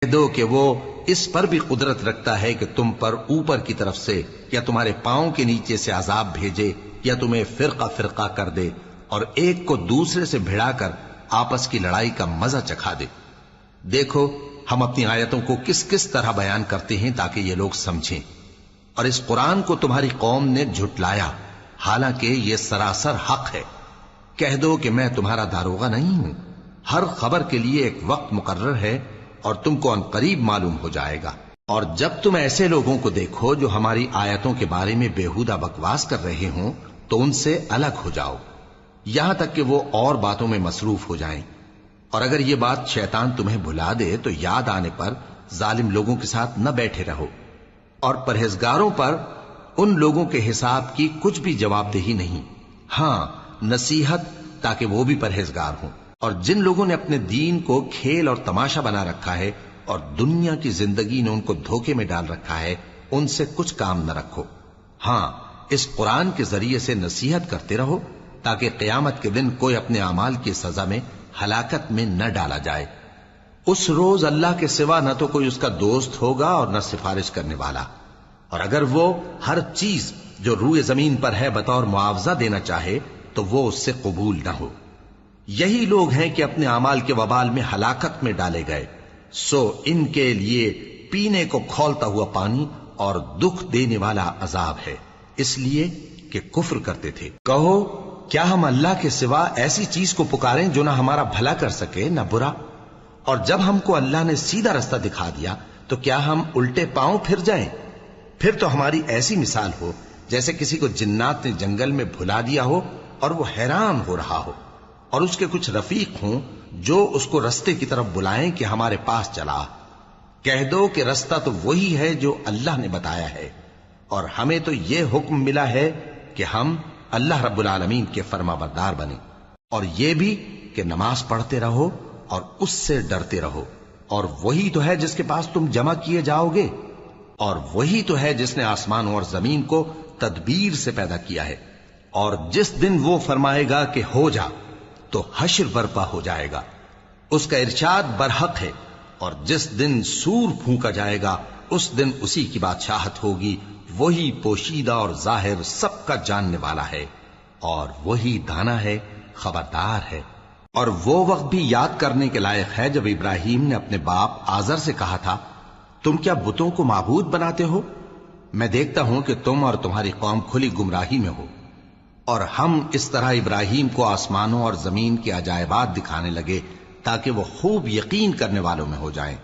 کہہ دو کہ وہ اس پر بھی قدرت رکھتا ہے کہ تم پر اوپر کی طرف سے یا تمہارے پاؤں کے نیچے سے عذاب بھیجے یا تمہیں فرقہ فرقہ کر دے اور ایک کو دوسرے سے بھڑا کر آپس کی لڑائی کا مزہ چکھا دے۔ دیکھو ہم اپنی آیتوں کو کس کس طرح بیان کرتے ہیں تاکہ یہ لوگ سمجھیں۔ اور اس قرآن کو تمہاری قوم نے جھٹلایا حالانکہ یہ سراسر حق ہے۔ کہہ دو کہ میں تمہارا داروغہ نہیں ہوں، ہر خبر کے لیے ایک وقت مقرر ہے اور تم کو ان قریب معلوم ہو جائے گا۔ اور جب تم ایسے لوگوں کو دیکھو جو ہماری آیتوں کے بارے میں بےہودہ بکواس کر رہے ہوں تو ان سے الگ ہو جاؤ یہاں تک کہ وہ اور باتوں میں مصروف ہو جائیں۔ اور اگر یہ بات شیطان تمہیں بھلا دے تو یاد آنے پر ظالم لوگوں کے ساتھ نہ بیٹھے رہو، اور پرہیزگاروں پر ان لوگوں کے حساب کی کچھ بھی جواب دہی نہیں، ہاں نصیحت تاکہ وہ بھی پرہیزگار ہوں۔ اور جن لوگوں نے اپنے دین کو کھیل اور تماشا بنا رکھا ہے اور دنیا کی زندگی نے ان کو دھوکے میں ڈال رکھا ہے، ان سے کچھ کام نہ رکھو، ہاں اس قرآن کے ذریعے سے نصیحت کرتے رہو تاکہ قیامت کے دن کوئی اپنے اعمال کی سزا میں ہلاکت میں نہ ڈالا جائے۔ اس روز اللہ کے سوا نہ تو کوئی اس کا دوست ہوگا اور نہ سفارش کرنے والا، اور اگر وہ ہر چیز جو روئے زمین پر ہے بطور معاوضہ دینا چاہے تو وہ اس سے قبول نہ ہو۔ یہی لوگ ہیں کہ اپنے اعمال کے وبال میں ہلاکت میں ڈالے گئے، سو ان کے لیے پینے کو کھولتا ہوا پانی اور دکھ دینے والا عذاب ہے، اس لیے کہ کفر کرتے تھے۔ کہو کیا ہم اللہ کے سوا ایسی چیز کو پکاریں جو نہ ہمارا بھلا کر سکے نہ برا؟ اور جب ہم کو اللہ نے سیدھا رستہ دکھا دیا تو کیا ہم الٹے پاؤں پھر جائیں؟ پھر تو ہماری ایسی مثال ہو جیسے کسی کو جنات نے جنگل میں بھلا دیا ہو اور وہ حیران ہو رہا ہو، اور اس کے کچھ رفیق ہوں جو اس کو رستے کی طرف بلائیں کہ ہمارے پاس چلا۔ کہہ دو کہ رستہ تو وہی ہے جو اللہ نے بتایا ہے، اور ہمیں تو یہ حکم ملا ہے کہ ہم اللہ رب العالمین کے فرما بردار بنیں، اور یہ بھی کہ نماز پڑھتے رہو اور اس سے ڈرتے رہو، اور وہی تو ہے جس کے پاس تم جمع کیے جاؤ گے، اور وہی تو ہے جس نے آسمانوں اور زمین کو تدبیر سے پیدا کیا ہے، اور جس دن وہ فرمائے گا کہ ہو جا تو حشر برپا ہو جائے گا، اس کا ارشاد برحق ہے، اور جس دن سور پھونکا جائے گا اس دن اسی کی بادشاہت ہوگی، وہی پوشیدہ اور ظاہر سب کا جاننے والا ہے، اور وہی دانا ہے خبردار ہے۔ اور وہ وقت بھی یاد کرنے کے لائق ہے جب ابراہیم نے اپنے باپ آزر سے کہا تھا، تم کیا بتوں کو معبود بناتے ہو؟ میں دیکھتا ہوں کہ تم اور تمہاری قوم کھلی گمراہی میں ہو۔ اور ہم اس طرح ابراہیم کو آسمانوں اور زمین کے عجائبات دکھانے لگے تاکہ وہ خوب یقین کرنے والوں میں ہو جائیں۔